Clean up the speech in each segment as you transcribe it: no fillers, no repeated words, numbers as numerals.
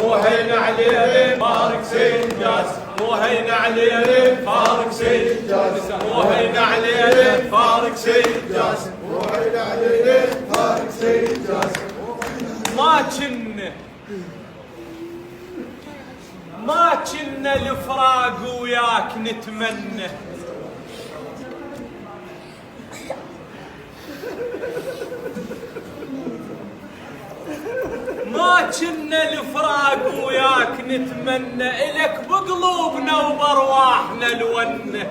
مو هين عليه فارق سنجاس، مو هين عليه فارق سنجاس، مو هين عليه فارق سنجاس، مو هين عليه فارق سنجاس. ما كنا الفراق وياك نتمنى، ما كنا الفراق وياك نتمنى، إلك بقلوبنا وبرواحنا الونة.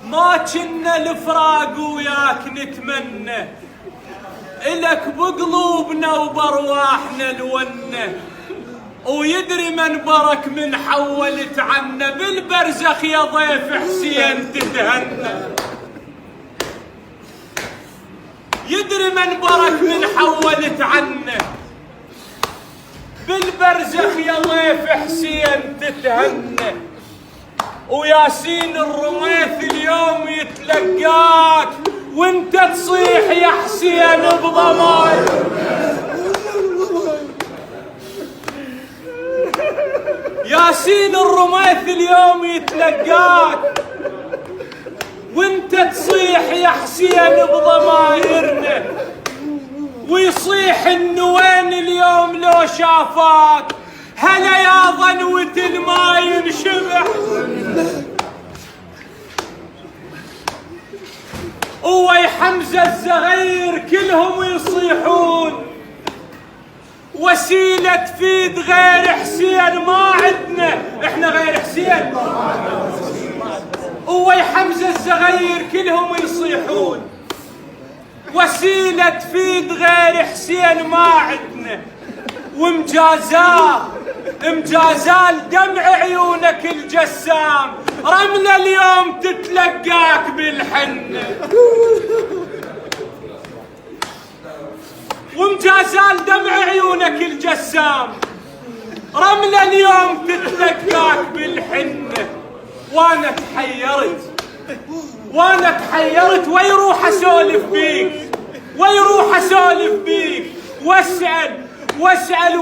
ما كنا الفراق وياك نتمنى، إلك بقلوبنا وبرواحنا الونة. ويدري من برك من حولت عنا، بالبرزخ يا ضيف حسين تتهنى. يدري من برك من حولت عنا، بالبرزخ يا ضيف حسين تتهنى. وياسين الرميث اليوم يتلقاك وانت تصيح يا حسين بضماير. ياسين الرميث اليوم يتلقاك وانت تصيح يا حسين بضمايرنا. ويصيح النوين اليوم لو شافاك، هلا يا ظنوة ما ينشبح. ويا حمزة الزغير كلهم يصيحون، وسيلة تفيد غير حسين ما عندنا، احنا غير حسين. ويا حمزة الزغير كلهم يصيحون، وسيلة تفيد غير حسين ما عندنا. ومجازال دمع عيونك الجسام، رملة اليوم تتلقاك بالحنة. ومجازال دمع عيونك الجسام، رملة اليوم تتلقاك بالحنة. وانا تحيرت ويروح اسولف بيك، واسأل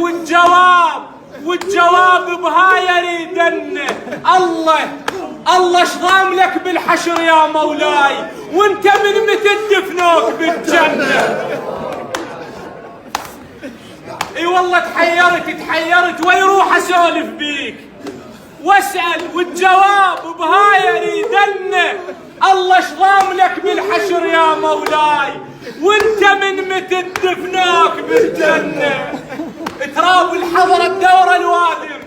والجواب بهاي يريدن. الله شضام لك بالحشر يا مولاي، وانت من متى دفنوك بالجنة. اي والله تحيرت ويروح اسولف بيك، واسأل والجواب بهاي يريدن. الله شضام لك بالحشر يا مولاي، وانت من متى دفنوك بالجنة. تراب الحضرة الدورة الوادم،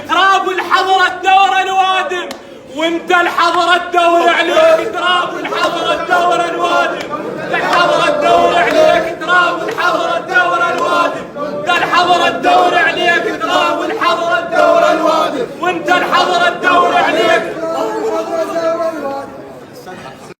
تراب الحضرة الدورة الوادم، وانت الحضرة الدور عليك. تراب الحضرة الدورة الوادم، الحضرة الدور عليك. تراب الحضرة الدورة الوادم، الحضرة الدور عليك. تراب الحضرة الدورة الوادم، وانت الحضرة الدور